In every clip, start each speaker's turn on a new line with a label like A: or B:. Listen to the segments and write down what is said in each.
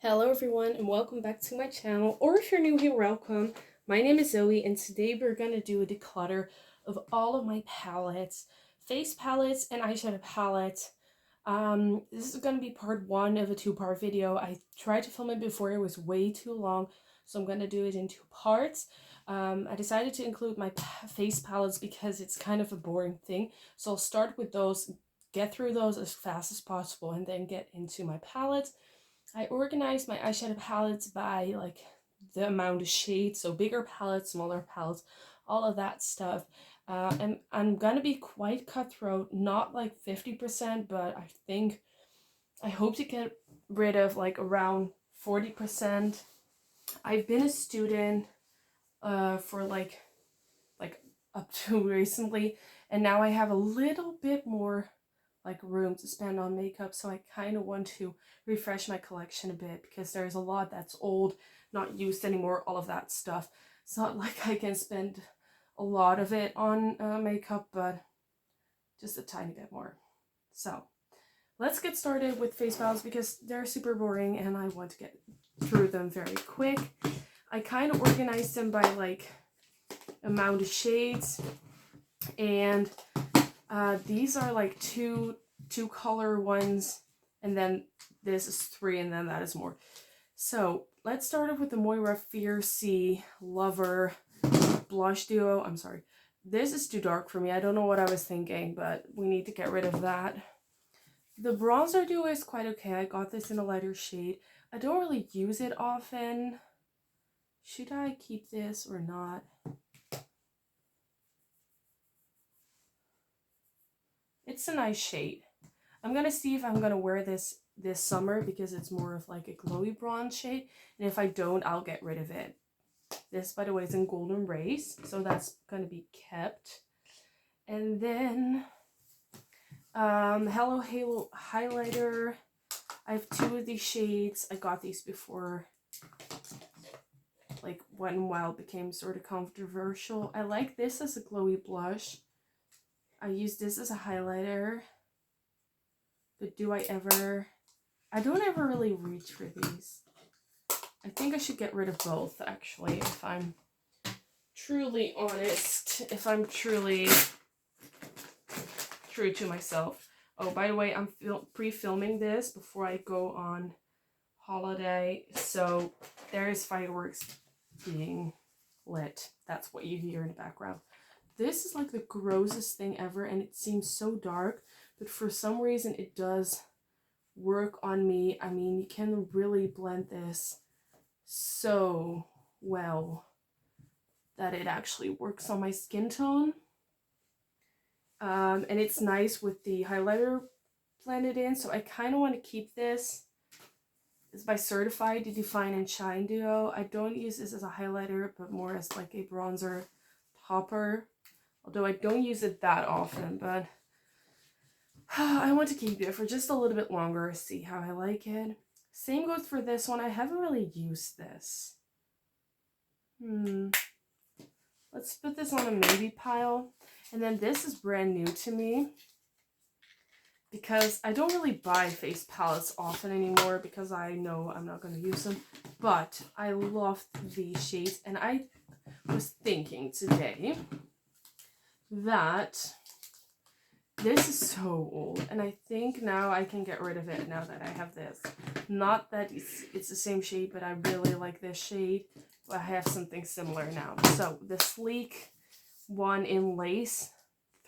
A: Hello everyone and welcome back to my channel, or if you're new here, welcome. My name is Zoe and today we're going to do a declutter of all of my palettes, face palettes and eyeshadow palettes. This is going to be part one of a two-part video. I tried to film it before, it was way too long, so I'm going to do it in two parts. I decided to include my face palettes because it's kind of a boring thing, so I'll start with those, get through those as fast as possible, and then get into my palettes. I organized my eyeshadow palettes by like the amount of shades, so bigger palettes, smaller palettes, all of that stuff. And I'm gonna be quite cutthroat, not like 50%, but I hope to get rid of like around 40%. I've been a student for like up to recently, and now I have a little bit more like room to spend on makeup, so I kind of want to refresh my collection a bit because there's a lot that's old, not used anymore, all of that stuff. It's not like I can spend a lot of it on makeup, but just a tiny bit more. So let's get started with face palettes because they're super boring and I want to get through them very quick. I kind of organized them by like amount of shades, and these are like two color ones, and then this is three, and then that is more. So let's start off with the Moira Fierce Lover blush duo. I'm sorry, this is too dark for me. I don't know what I was thinking, but we need to get rid of that. The bronzer duo is quite okay. I got this in a lighter shade. I don't really use it often. Should I keep this or not? It's a nice shade. I'm gonna see if I'm gonna wear this summer because it's more of like a glowy bronze shade, and if I don't, I'll get rid of it. This, by the way, is in Golden Race, so that's gonna be kept. And then Hello Halo highlighter. I have two of these shades. I got these before like Wet n Wild became sort of controversial. I like this as a glowy blush. I use this as a highlighter. But do I ever... I don't ever really reach for these. I think I should get rid of both, actually, if I'm truly honest. If I'm truly true to myself. Oh, by the way, I'm pre-filming this before I go on holiday. So there is fireworks being lit. That's what you hear in the background. This is like the grossest thing ever, and it seems so dark, but for some reason it does work on me. I mean, you can really blend this so well that it actually works on my skin tone. And it's nice with the highlighter blended in, so I kind of want to keep this. It's by Certified, the Define and Shine Duo. I don't use this as a highlighter, but more as like a bronzer topper. Although I don't use it that often, but I want to keep it for just a little bit longer, see how I like it. Same goes for this one. I haven't really used this. Let's put this on a maybe pile. And then this is brand new to me because I don't really buy face palettes often anymore because I know I'm not going to use them. But I love these shades, and I was thinking today that this is so old, and I think now I can get rid of it now that I have this. Not that it's the same shade, but I really like this shade. I have something similar now. So the sleek one in lace,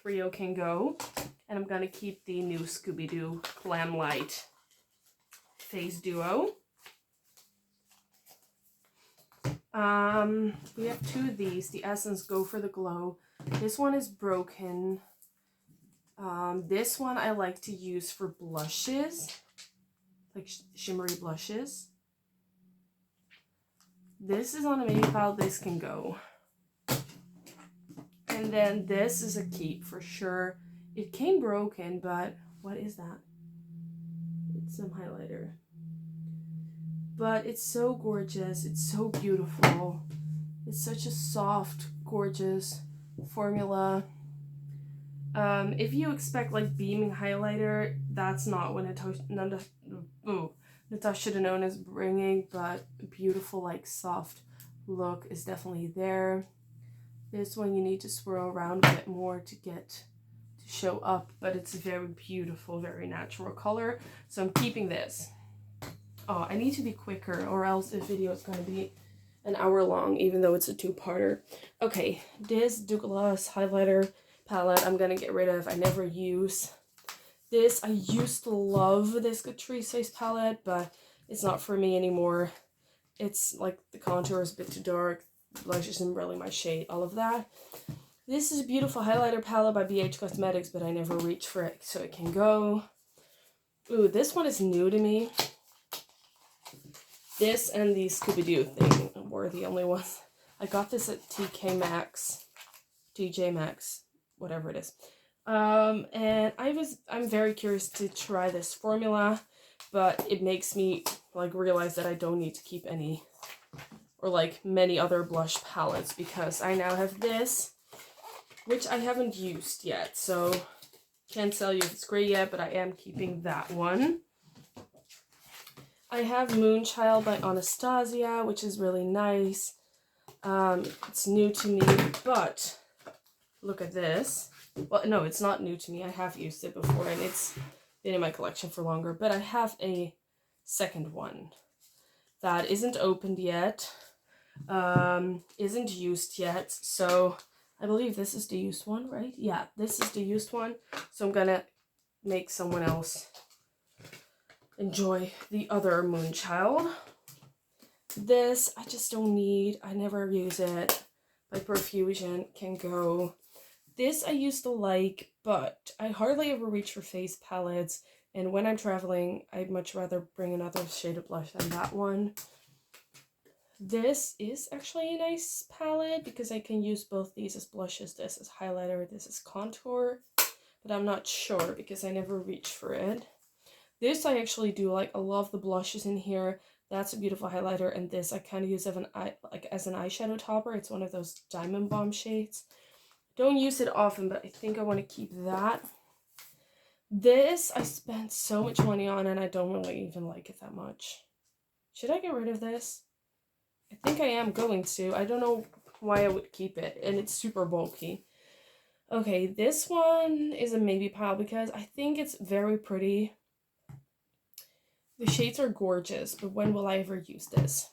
A: 3O can go, and I'm gonna keep the new Scooby-Doo Glam Light face duo. We have two of these, the Essence Go for the Glow. This one is broken. This one I like to use for blushes, like shimmery blushes. This is on a maybe pile, this can go. And then this is a keep for sure. It came broken, but what is that? It's some highlighter. But it's so gorgeous, it's so beautiful. It's such a soft, gorgeous formula. If you expect like beaming highlighter, that's not what Natasha Denona is bringing, but beautiful, like, soft look is definitely there. This one you need to swirl around a bit more to get to show up, but it's a very beautiful, very natural color. So I'm keeping this. Oh, I need to be quicker or else this video is going to be an hour long, even though it's a two-parter. Okay, this Douglas highlighter palette I'm going to get rid of. I never use this. I used to love this Catrice face palette, but it's not for me anymore. It's like the contour is a bit too dark. Blush isn't really my shade, all of that. This is a beautiful highlighter palette by BH Cosmetics, but I never reach for it, so it can go. Ooh, this one is new to me. This and the Scooby-Doo thing were the only ones. I got this at TJ Maxx, whatever it is. And I'm very curious to try this formula, but it makes me like realize that I don't need to keep any or like many other blush palettes, because I now have this, which I haven't used yet, so can't tell you if it's great yet, but I am keeping that one. I have Moonchild by Anastasia, which is really nice. It's new to me, but look at this. Well, no, it's not new to me. I have used it before, and it's been in my collection for longer, but I have a second one that isn't opened yet, isn't used yet, so I believe this is the used one, right? Yeah, this is the used one, so I'm gonna make someone else enjoy the other Moonchild. This, I just don't need. I never use it. By Perfusion can go. This I used to like, but I hardly ever reach for face palettes. And when I'm traveling, I'd much rather bring another shade of blush than that one. This is actually a nice palette because I can use both these as blushes. This is highlighter, this is contour. But I'm not sure because I never reach for it. This I actually do like. I love the blushes in here. That's a beautiful highlighter, and this I kind of use as an eyeshadow topper. It's one of those Diamond Bomb shades. Don't use it often, but I think I want to keep that. This I spent so much money on, and I don't really even like it that much. Should I get rid of this? I think I am going to. I don't know why I would keep it, and it's super bulky. Okay, this one is a maybe pile because I think it's very pretty. The shades are gorgeous, but when will I ever use this?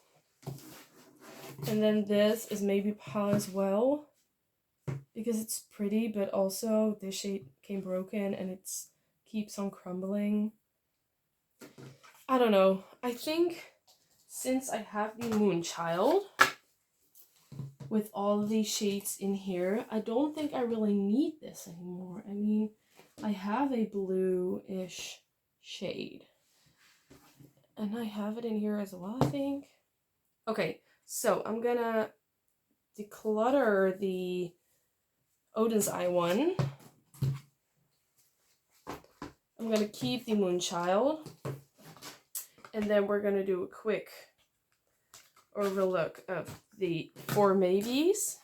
A: And then this is maybe pile as well, because it's pretty, but also this shade came broken and it keeps on crumbling. I don't know. I think since I have the Moonchild with all of these shades in here, I don't think I really need this anymore. I mean, I have a blue-ish shade. And I have it in here as well, I think. Okay, so I'm gonna declutter the Odin's Eye one. I'm gonna keep the Moonchild. And then we're gonna do a quick overlook of the 4 maybes.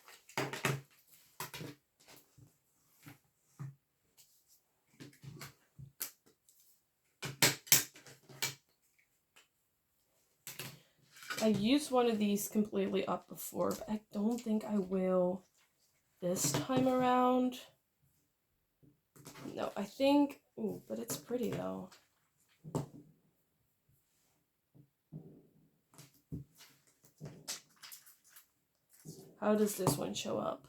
A: I used one of these completely up before, but I don't think I will this time around. No, I think... Ooh, but it's pretty though. How does this one show up?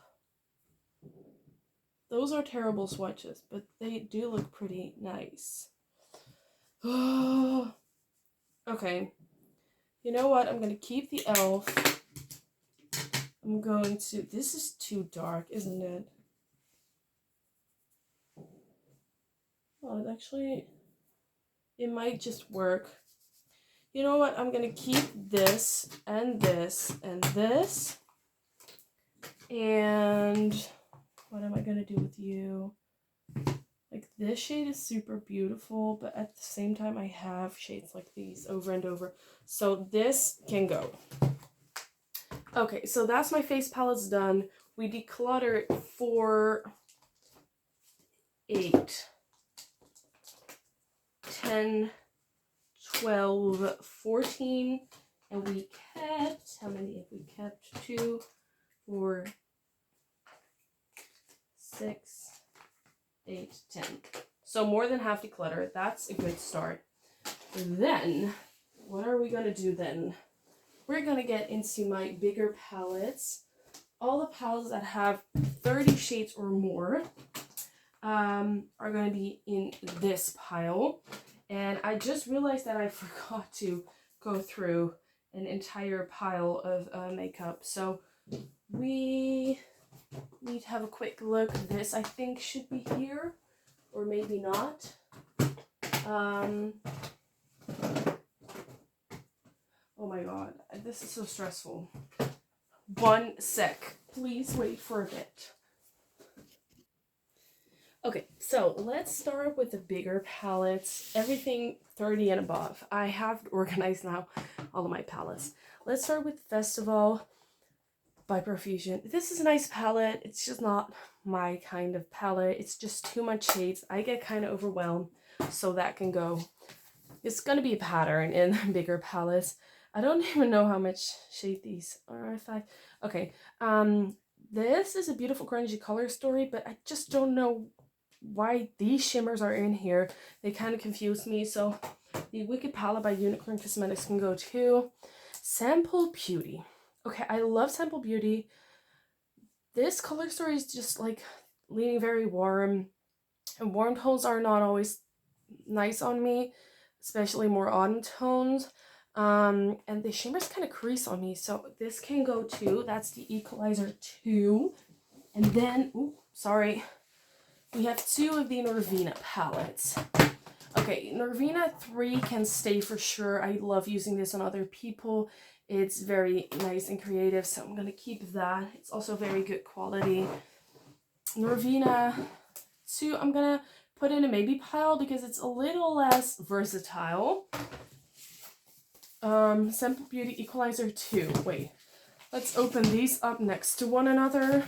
A: Those are terrible swatches, but they do look pretty nice. Okay. You know what? I'm going to keep the e.l.f. I'm going to... This is too dark, isn't it? Well, it actually... It might just work. You know what? I'm going to keep this and this and this. And what am I going to do with you? Like, this shade is super beautiful, but at the same time, I have shades like these over and over. So this can go. Okay, so that's my face palettes done. We decluttered 4, 8, 10, 12, 14, and we kept, how many have we kept? 2, 4, 6, 8, 10. So more than half declutter. That's a good start. Then, what are we going to do then? We're going to get into my bigger palettes. All the palettes that have 30 shades or more are going to be in this pile. And I just realized that I forgot to go through an entire pile of makeup. So we need to have a quick look. This, I think, should be here, or maybe not. Oh my god, this is so stressful. 1 sec. Please wait for a bit. Okay, so let's start with the bigger palettes. Everything 30 and above. I have organized now all of my palettes. Let's start with Festival by Profusion. This is a nice palette. It's just not my kind of palette. It's just too much shades. I get kind of overwhelmed, so that can go. It's going to be a pattern in bigger palettes. I don't even know how much shade these are. Okay, this is a beautiful grungy color story, but I just don't know why these shimmers are in here. They kind of confuse me. So the Wicked palette by Unicorn Cosmetics can go to Sample Beauty. Okay, I love Sample Beauty. This color story is just like leaning very warm, and warm tones are not always nice on me, especially more autumn tones. And the shimmers kind of crease on me, so this can go to, that's the Equalizer 2. And then, ooh, sorry, we have 2 of the Norvina palettes. Okay, Norvina 3 can stay for sure. I love using this on other people. It's very nice and creative, so I'm gonna keep that. It's also very good quality. Norvina 2, I'm gonna put in a maybe pile because it's a little less versatile. Sample Beauty Equalizer 2. Wait, let's open these up next to one another.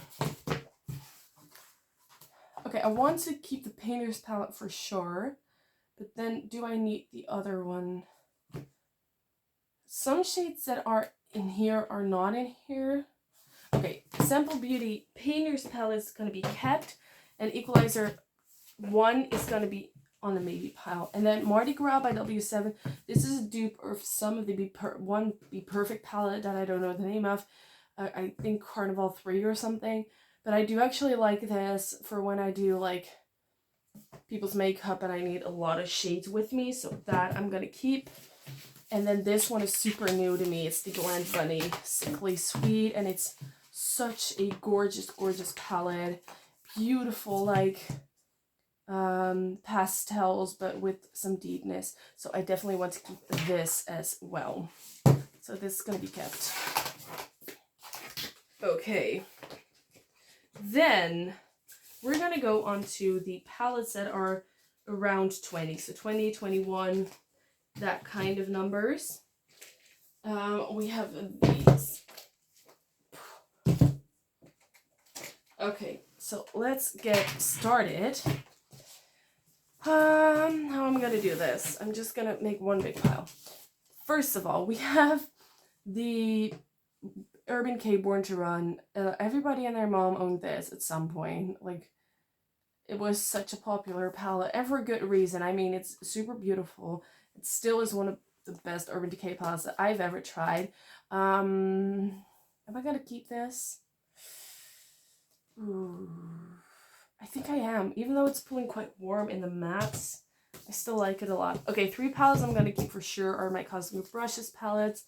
A: Okay, I want to keep the Painter's palette for sure, but then do I need the other one? Some shades that are in here are not in here. Okay, Sample Beauty Painter's palette is going to be kept, and Equalizer 1 is going to be on the maybe pile. And then Mardi Gras by W7. This is a dupe of some of the Be Perfect palette that I don't know the name of. I think Carnival 3 or something. But I do actually like this for when I do like people's makeup and I need a lot of shades with me. So that I'm going to keep. And then this one is super new to me. It's the Glen Bunny Sickly Sweet. And it's such a gorgeous, gorgeous palette. Beautiful, like pastels, but with some deepness. So I definitely want to keep this as well. So this is going to be kept. Okay. Then we're going to go on to the palettes that are around 20. So 20, 21, that kind of numbers. We have these. Okay, so let's get started. How I'm going to do this. I'm just going to make one big pile. First of all, we have the Urban Decay Born to Run. Everybody and their mom owned this at some point. Like, it was such a popular palette, and for a good reason. I mean, it's super beautiful. It still is one of the best Urban Decay palettes that I've ever tried. Am I going to keep this? Ooh, I think I am. Even though it's pulling quite warm in the mattes, I still like it a lot. Okay, 3 palettes I'm going to keep for sure are my Cosmic Brushes palettes.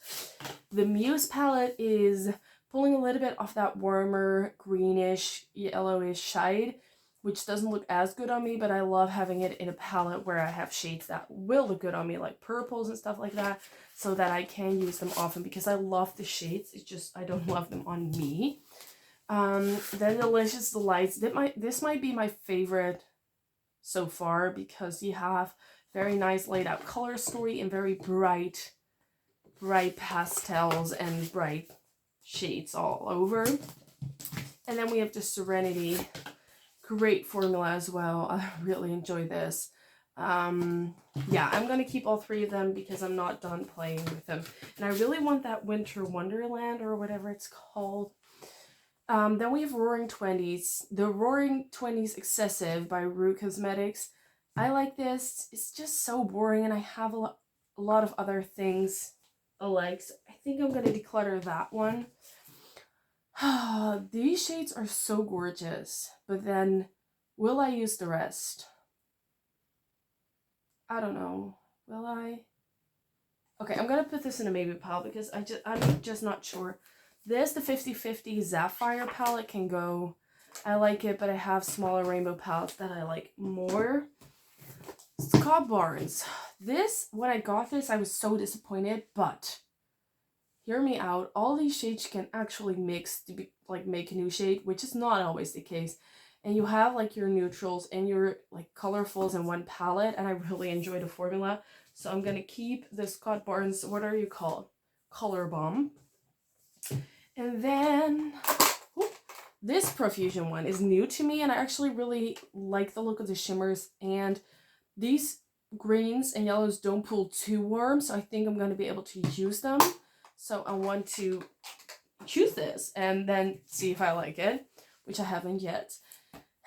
A: The Muse palette is pulling a little bit off that warmer, greenish, yellowish shade, which doesn't look as good on me, but I love having it in a palette where I have shades that will look good on me, like purples and stuff like that, so that I can use them often, because I love the shades. It's just I don't love them on me. Then Delicious Delights. This might be my favorite so far, because you have very nice laid out color story and very bright pastels and bright shades all over. And then we have the Serenity. Great formula as well. I really enjoy this. Yeah, I'm going to keep all 3 of them because I'm not done playing with them. And I really want that Winter Wonderland or whatever it's called. Then we have Roaring Twenties. The Roaring Twenties Excessive by Root Cosmetics. I like this. It's just so boring and I have a lot of other things alike. So I think I'm going to declutter that one. These shades are so gorgeous. But then, will I use the rest? I don't know. Will I? Okay, I'm going to put this in a maybe pile because I'm just not sure. This, the 50/50 Sapphire palette can go. I like it, but I have smaller rainbow palettes that I like more. Scott Barnes. This, when I got this, I was so disappointed, but hear me out. All these shades can actually mix to be, like, make a new shade, which is not always the case. And you have like your neutrals and your like colorfuls in one palette, and I really enjoy the formula. So I'm gonna keep the Scott Barnes, what are you called? Color Bomb. And then this Profusion one is new to me, and I actually really like the look of the shimmers, and these greens and yellows don't pull too warm, so I think I'm going to be able to use them. So I want to choose this and then see if I like it, which I haven't yet.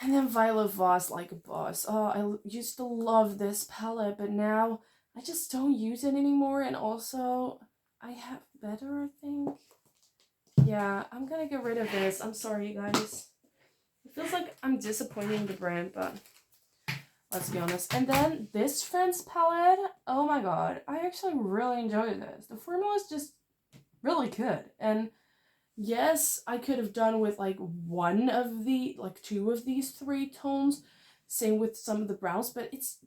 A: And then Violet Voss, Like a Boss. Oh, I used to love this palette, but now I just don't use it anymore, and also I have better, I think. Yeah, I'm gonna get rid of this. I'm sorry, you guys. It feels like I'm disappointing the brand, but let's be honest. And then this Friends palette, oh my god, I actually really enjoyed this. The formula is just really good. And yes, I could have done with like one of the, like 2 of these 3 tones. Same with some of the browns, but it's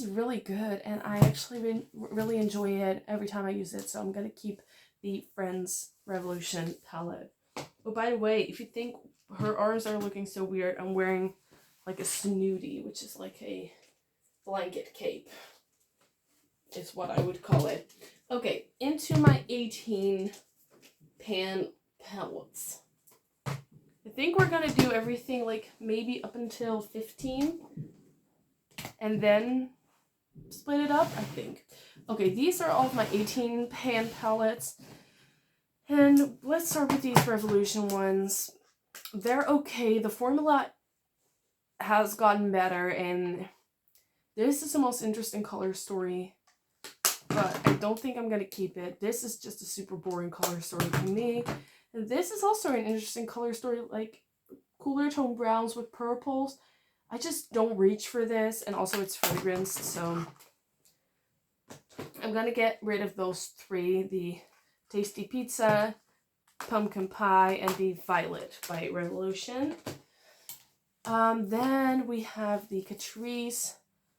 A: really good, and I actually really enjoy it every time I use it. So I'm gonna keep the Friends Revolution palette. Oh, by the way, if you think her arms are looking so weird, I'm wearing like a snooty, which is like a blanket cape, is what I would call it. Okay, into my 18 pan palettes. I think we're gonna do everything like maybe up until 15 and then split it up, I think. Okay, these are all of my 18 pan palettes. And let's start with these Revolution ones. They're okay. The formula has gotten better, and this is the most interesting color story, but I don't think I'm going to keep it. This is just a super boring color story to me. And this is also an interesting color story, like cooler tone browns with purples. I just don't reach for this, and also it's fragranced, so I'm going to get rid of those 3, the Tasty Pizza, Pumpkin Pie, and the Violet by Revolution. Then we have the Catrice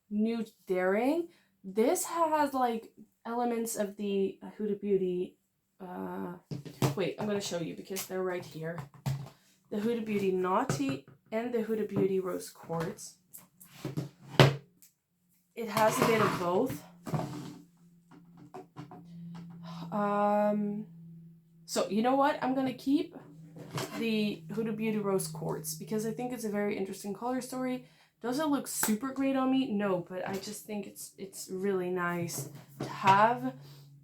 A: Nude Daring. This has like elements of the Huda Beauty. Wait, I'm going to show you because they're right here. The Huda Beauty Naughty and the Huda Beauty Rose Quartz. It has a bit of both. So you know what? I'm going to keep the Huda Beauty Rose Quartz because I think it's a very interesting color story. Does it look super great on me? No, but I just think it's really nice to have.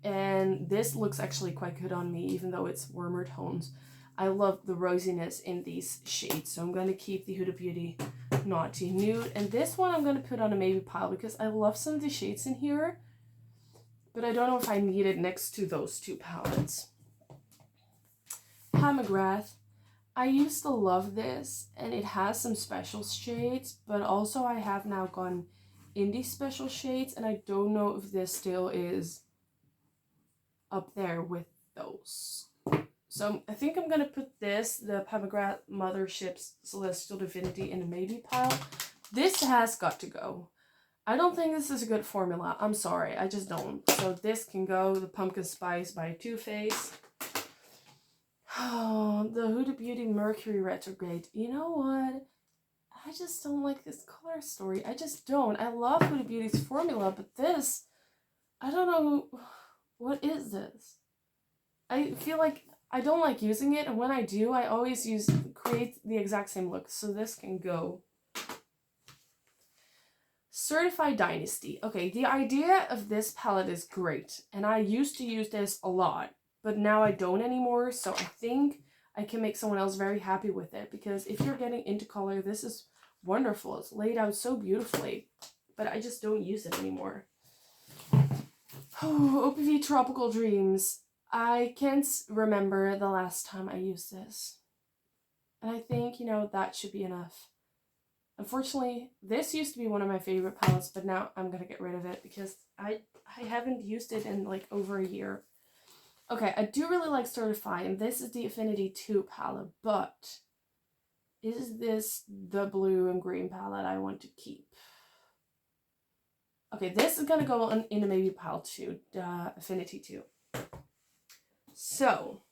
A: And this looks actually quite good on me, even though it's warmer tones. I love the rosiness in these shades, so I'm going to keep the Huda Beauty Naughty Nude. And this one I'm going to put on a maybe pile because I love some of the shades in here, but I don't know if I need it next to those 2 palettes. Pat McGrath. I used to love this, and it has some special shades, but also I have now gone indie special shades, and I don't know if this still is up there with those. So I think I'm going to put this, the Pat McGrath Mothership's Celestial Divinity, in a maybe pile. This has got to go. I don't think this is a good formula. I'm sorry, I just don't. So this can go. The Pumpkin Spice by Too Faced. Oh, the Huda Beauty Mercury Retrograde. You know what? I just don't like this color story. I just don't. I love Huda Beauty's formula, but this, I don't know. What is this? I feel like I don't like using it, and when I do, I always create the exact same look. So this can go. Certified Dynasty. Okay, the idea of this palette is great, and I used to use this a lot, but now I don't anymore, so I think I can make someone else very happy with it, because if you're getting into color, this is wonderful. It's laid out so beautifully, but I just don't use it anymore. Oh, OPV Tropical Dreams. I can't remember the last time I used this. And I think, you know, that should be enough. Unfortunately, this used to be one of my favorite palettes, but now I'm going to get rid of it because I haven't used it in like over a year. Okay, I do really like Certified, and this is the Affinity 2 palette, but is this the blue and green palette I want to keep? Okay, this is going to go on in a maybe pile 2, Affinity 2. So,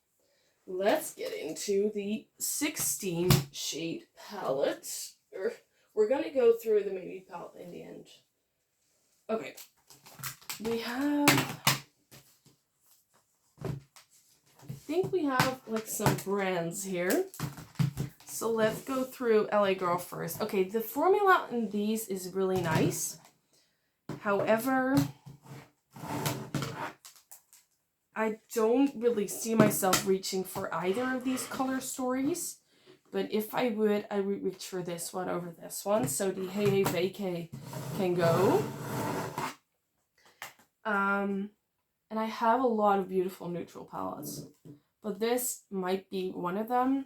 A: let's get into the 16 shade palette. We're going to go through the maybe palette in the end. Okay, we have... I think we have like some brands here. So let's go through LA Girl first. Okay, the formula in these is really nice. However, I don't really see myself reaching for either of these color stories. But if I would reach for this one over this one. So the Hey Hey Vacay can go. And I have a lot of beautiful neutral palettes. But this might be one of them.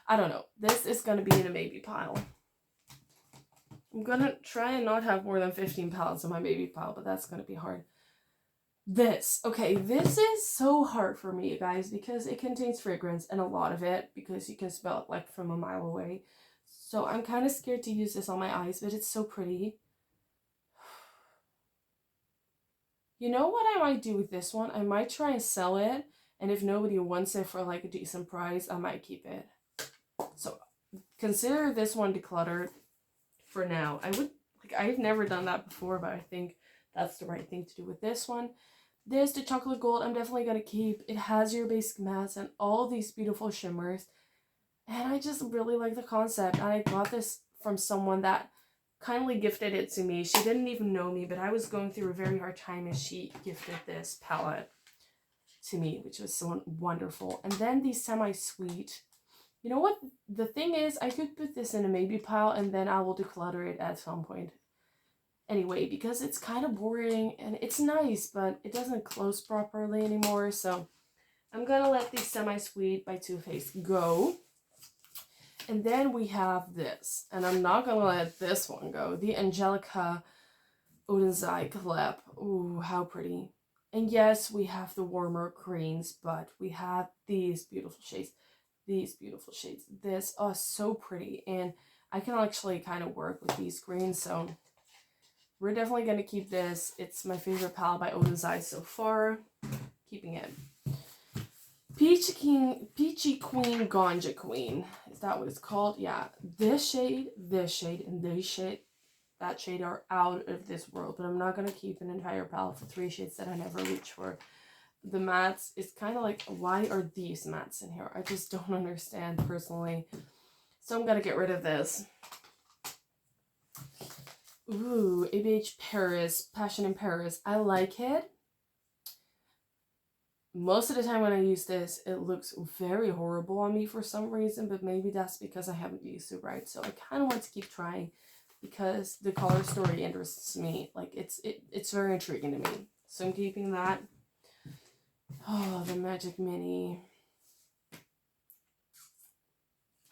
A: I don't know. This is going to be in a maybe pile. I'm going to try and not have more than 15 palettes in my maybe pile, but that's going to be hard. This. Okay, this is so hard for me, guys, because it contains fragrance, and a lot of it, because you can smell it like from a mile away. So I'm kind of scared to use this on my eyes, but it's so pretty. You know what I might do with this one? I might try and sell it, and if nobody wants it for like a decent price, I might keep it. So consider this one decluttered for now. I've never done that before, but I think that's the right thing to do with this one. There's the chocolate gold. I'm definitely going to keep. It has your basic mattes and all these beautiful shimmers. And I just really like the concept. And I got this from someone that kindly gifted it to me. She didn't even know me, but I was going through a very hard time and she gifted this palette to me, which was so wonderful. And then the semi-sweet. You know what? The thing is, I could put this in a maybe pile and then I will declutter it at some point. Anyway, because it's kind of boring and it's nice, but it doesn't close properly anymore. So I'm going to let the Semi-Sweet by Too Faced go. And then we have this. And I'm not going to let this one go. The Angelica Odenzai collab. Ooh, how pretty. And yes, we have the warmer greens, but we have these beautiful shades. These beautiful shades. This are so pretty. And I can actually kind of work with these greens, so... we're definitely going to keep this. It's my favorite palette by Odenzai so far. Keeping it. Peachy Queen, Ganja Queen. Is that what it's called? Yeah. This shade, and this shade, that shade are out of this world. But I'm not going to keep an entire palette for 3 shades that I never reach for. The mattes, it's kind of like, why are these mattes in here? I just don't understand personally. So I'm going to get rid of this. Ooh, ABH Paris, Passion in Paris. I like it. Most of the time when I use this, it looks very horrible on me for some reason, but maybe that's because I haven't used it right. So I kind of want to keep trying because the color story interests me. Like, it's very intriguing to me. So I'm keeping that. Oh, the Magic Mini.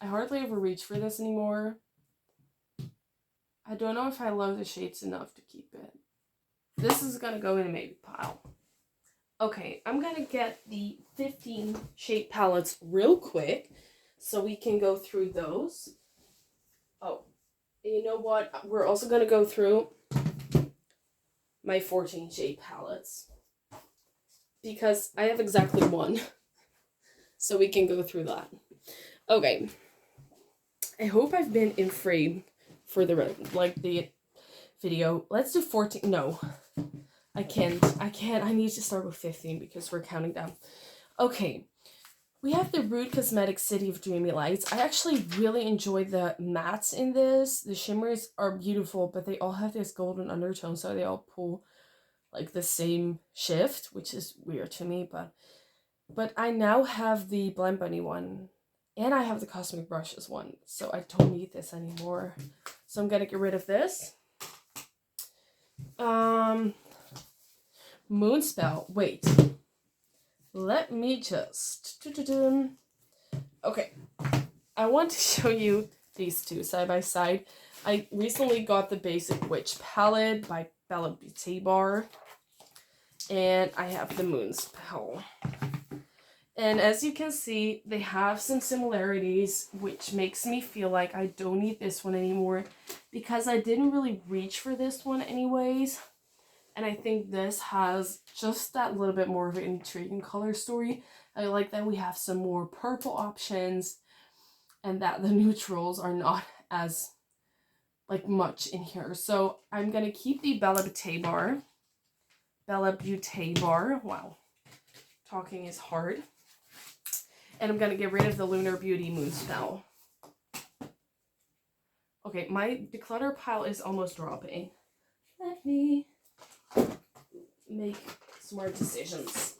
A: I hardly ever reach for this anymore. I don't know if I love the shades enough to keep it. This is going to go in a maybe pile. Okay, I'm going to get the 15 shade palettes real quick so we can go through those. Oh, you know what? We're also going to go through my 14 shade palettes because I have exactly one. So we can go through that. Okay. I hope I've been in frame for the video. Let's do 14. No, I can't. I need to start with 15 because we're counting down. Okay, We have the Rude Cosmetics City of Dreamy Lights. I actually really enjoy the mattes in this. The shimmers are beautiful, but they all have this golden undertone, so they all pull like the same shift, which is weird to me, but I now have the Blend Bunny one, and I have the Cosmic Brushes one, so I don't need this anymore. So I'm gonna get rid of this. Moonspell. Wait. Let me just... Okay. I want to show you these two side by side. I recently got the Basic Witch palette by Bella Beauty Bar. And I have the Moonspell. And as you can see, they have some similarities, which makes me feel like I don't need this one anymore, because I didn't really reach for this one anyways. And I think this has just that little bit more of an intriguing color story. I like that we have some more purple options and that the neutrals are not as like much in here. So I'm going to keep the Bella Beauty Bar. Wow. Talking is hard. And I'm going to get rid of the Lunar Beauty Moonspell. Okay, my declutter pile is almost dropping. Let me make smart decisions.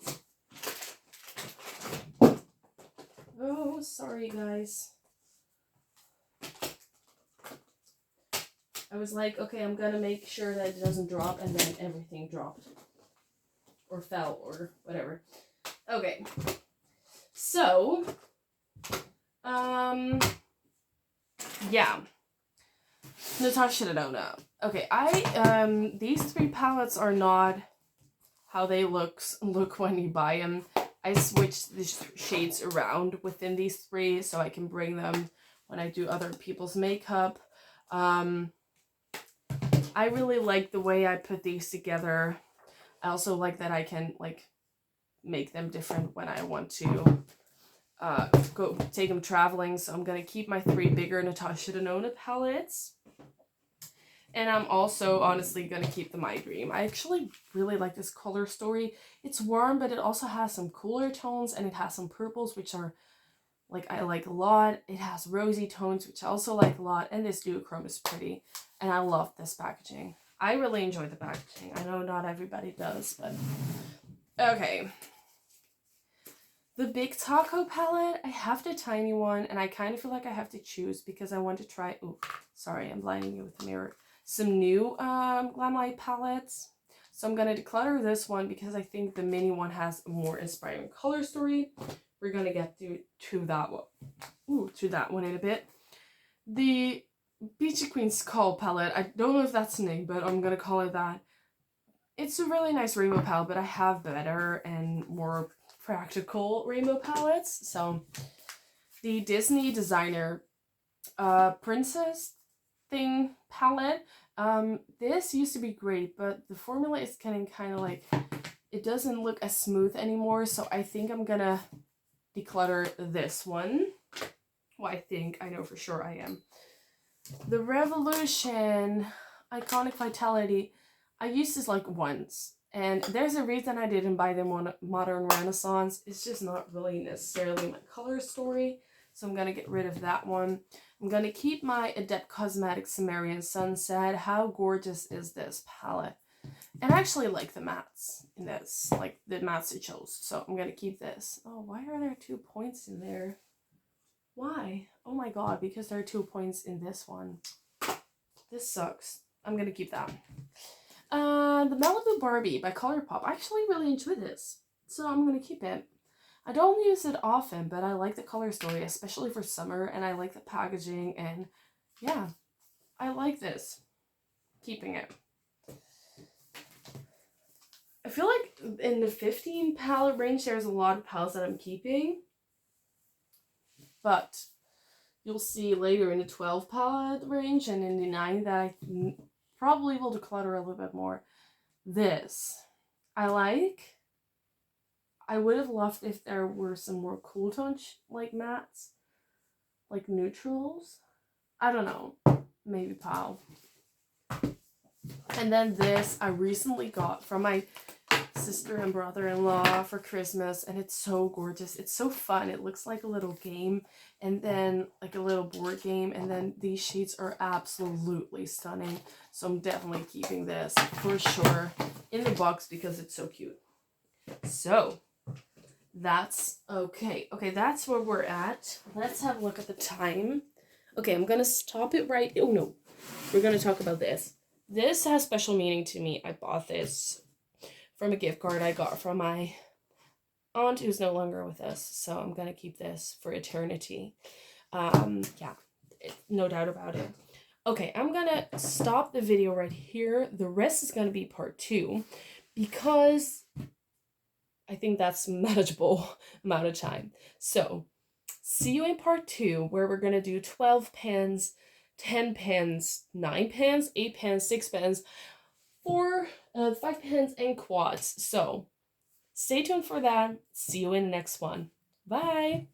A: Oh, sorry guys. I was like, okay, I'm gonna make sure that it doesn't drop, and then everything dropped. Or fell, or whatever. Okay. So, yeah. Natasha Denona. Okay, these three palettes are not how they look when you buy them. I switched the shades around within these three so I can bring them when I do other people's makeup. I really like the way I put these together. I also like that I can like make them different when I want to go take them traveling. So I'm gonna keep my three bigger Natasha Denona palettes. And I'm also honestly going to keep the My Dream. I actually really like this color story. It's warm, but it also has some cooler tones, and it has some purples, which are, like, I like a lot. It has rosy tones, which I also like a lot, and this duochrome is pretty. And I love this packaging. I really enjoy the packaging. I know not everybody does, but... Okay. The Big Taco palette, I have the tiny one, and I kind of feel like I have to choose because I want to try... Ooh, sorry, I'm blinding you with the mirror. Some new Glamlight palettes. So I'm going to declutter this one because I think the mini one has a more inspiring color story. We're going to get to that one. To that one in a bit. The Beachy Queen Skull palette. I don't know if that's the name, but I'm going to call it that. It's a really nice rainbow palette, but I have better and more practical rainbow palettes. So the Disney Designer Princess thing palette. This used to be great, but the formula is getting kind of like, it doesn't look as smooth anymore, so I think I'm gonna declutter this one. Well, I know for sure I am. The Revolution Iconic Vitality, I used this like once, and there's a reason I didn't buy them on Modern Renaissance. It's just not really necessarily my color story, so I'm gonna get rid of that one. I'm going to keep my Adept Cosmetics Sumerian Sunset. How gorgeous is this palette? And I actually like the mattes in this, like the mattes it chose. So I'm going to keep this. Oh, why are there 2 points in there? Why? Oh my god, because there are 2 points in this one. This sucks. I'm going to keep that. The Malibu Barbie by ColourPop. I actually really enjoy this, so I'm going to keep it. I don't use it often, but I like the color story, especially for summer, and I like the packaging, and yeah, I like this. Keeping it. I feel like in the 15 palette range, there's a lot of palettes that I'm keeping, but you'll see later in the 12 palette range and in the 9 that I probably will declutter a little bit more. This, I like. I would have loved if there were some more cool tone like mattes, like neutrals. I don't know, maybe pal. And then this I recently got from my sister and brother-in-law for Christmas, and it's so gorgeous. It's so fun. It looks like a little game, and then like a little board game, and then these sheets are absolutely stunning. So I'm definitely keeping this for sure in the box because it's so cute. So that's okay. Okay, that's where we're at. Let's have a look at the time. Okay, I'm gonna stop it right. Oh no, we're gonna talk about this. This has special meaning to me. I bought this from a gift card I got from my aunt who's no longer with us. So I'm gonna keep this for eternity. Yeah, no doubt about it. Okay, I'm gonna stop the video right here. The rest is gonna be part 2 because I think that's manageable amount of time. So see you in part 2 where we're gonna do 12 pens, 10 pens, 9 pens, 8 pens, 6 pens, 5 pens, and quads. So stay tuned for that. See you in the next one. Bye.